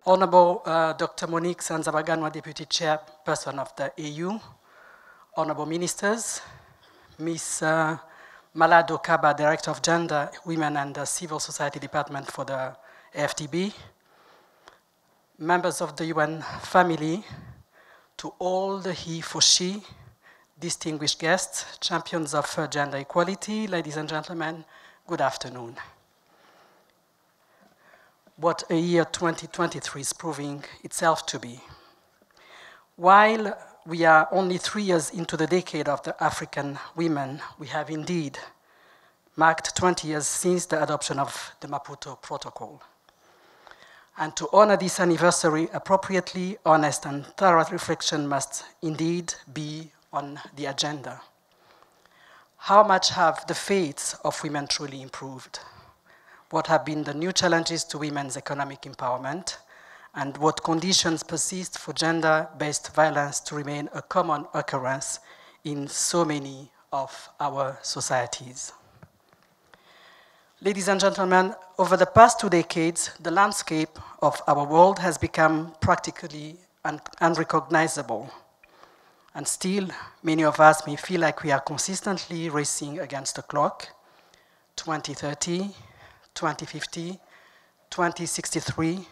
Honorable Dr. Monique Sanzabaganwa, Deputy Chairperson of the AU, Honorable Ministers, Ms. Malado Kaba, Director of Gender, Women and the Civil Society Department for the AFDB, members of the UN family, to all the he for she, distinguished guests, champions of gender equality, ladies and gentlemen, good afternoon. What a year 2023 is proving itself to be. While we are only 3 years into the decade of the African women, we have indeed marked 20 years since the adoption of the Maputo Protocol. And to honor this anniversary appropriately, honest and thorough reflection must indeed be on the agenda. How much have the fates of women truly improved? What have been the new challenges to women's economic empowerment, and what conditions persist for gender-based violence to remain a common occurrence in so many of our societies? Ladies and gentlemen, over the past 2 decades, the landscape of our world has become practically unrecognizable. And still, many of us may feel like we are consistently racing against the clock. 2030, 2050, 2063.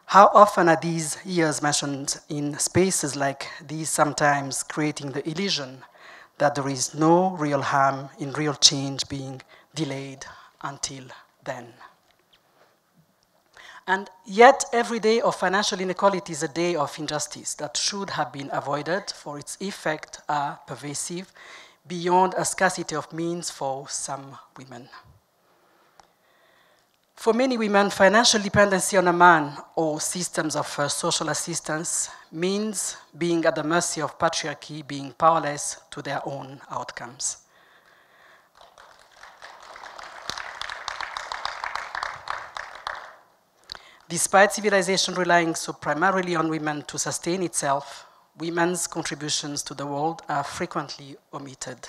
How often are these years mentioned in spaces like these, sometimes creating the illusion that there is no real harm in real change being delayed until then? And yet, every day of financial inequality is a day of injustice that should have been avoided, for its effects are pervasive beyond a scarcity of means for some women. For many women, financial dependency on a man or systems of social assistance means being at the mercy of patriarchy, being powerless to their own outcomes. Despite civilization relying so primarily on women to sustain itself, women's contributions to the world are frequently omitted.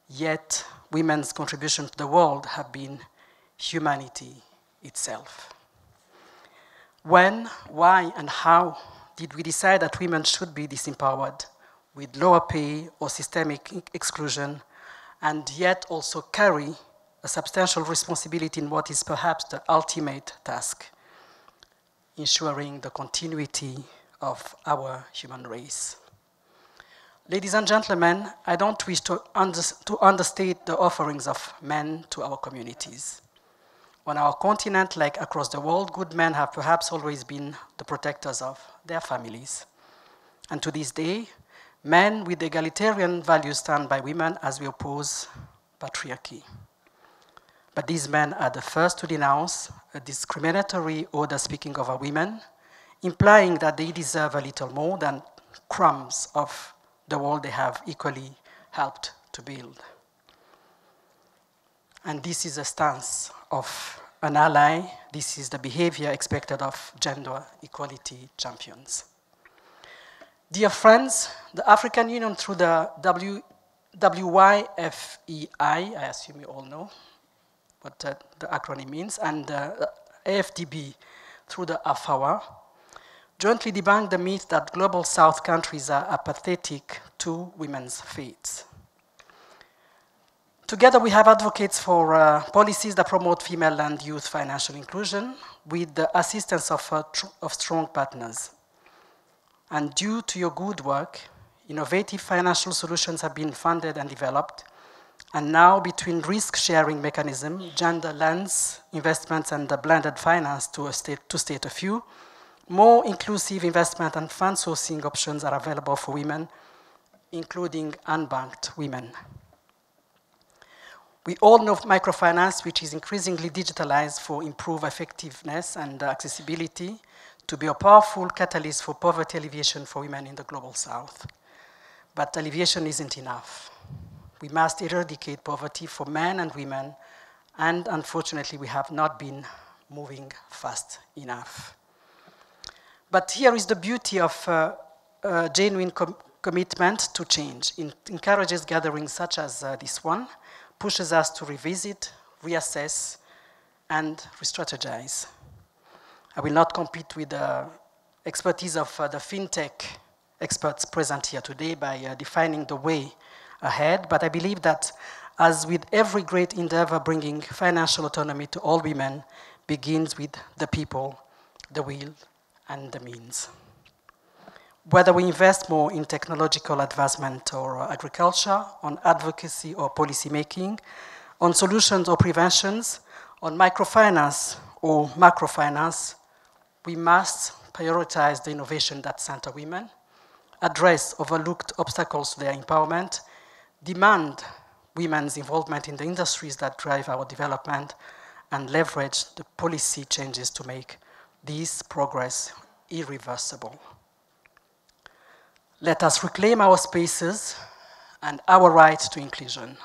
Yet, women's contributions to the world have been humanity itself. When, why, and how did we decide that women should be disempowered with lower pay or systemic exclusion, and yet also carry a substantial responsibility in what is perhaps the ultimate task, ensuring the continuity of our human race? Ladies and gentlemen, I don't wish to understate the offerings of men to our communities. On our continent, like across the world, good men have perhaps always been the protectors of their families. And to this day, men with egalitarian values stand by women as we oppose patriarchy. But these men are the first to denounce a discriminatory order speaking over women, implying that they deserve a little more than crumbs of the world they have equally helped to build. And this is a stance of an ally. This is the behavior expected of gender equality champions. Dear friends, the African Union through the WIFEI, I assume you all know what the acronym means, and the AFDB through the AFAWA, jointly debunked the myth that global South countries are apathetic to women's fates. Together, we have advocates for policies that promote female and youth financial inclusion with the assistance of strong partners. And due to your good work, innovative financial solutions have been funded and developed. And now, between risk-sharing mechanism, gender lens investments, and the blended finance, to state a few, more inclusive investment and fund sourcing options are available for women, including unbanked women. We all know microfinance, which is increasingly digitalized for improved effectiveness and accessibility, to be a powerful catalyst for poverty alleviation for women in the global South. But alleviation isn't enough. We must eradicate poverty for men and women, and unfortunately, we have not been moving fast enough. But here is the beauty of genuine commitment to change. It encourages gatherings such as this one, pushes us to revisit, reassess, and re-strategize. I will not compete with the expertise of the fintech experts present here today by defining the way ahead, but I believe that as with every great endeavor, bringing financial autonomy to all women begins with the people, the will, and the means. Whether we invest more in technological advancement or agriculture, on advocacy or policy making, on solutions or preventions, on microfinance or macrofinance, we must prioritize the innovation that center women, address overlooked obstacles to their empowerment, demand women's involvement in the industries that drive our development, and leverage the policy changes to make this progress irreversible. Let us reclaim our spaces and our right to inclusion.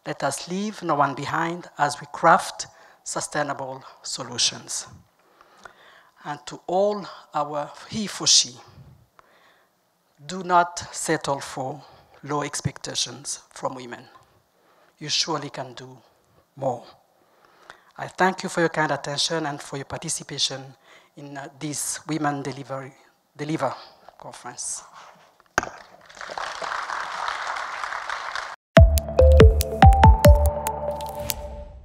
Let us leave no one behind as we craft sustainable solutions. And to all our he for she, do not settle for low expectations from women. You surely can do more. I thank you for your kind attention and for your participation in this Women Deliver conference.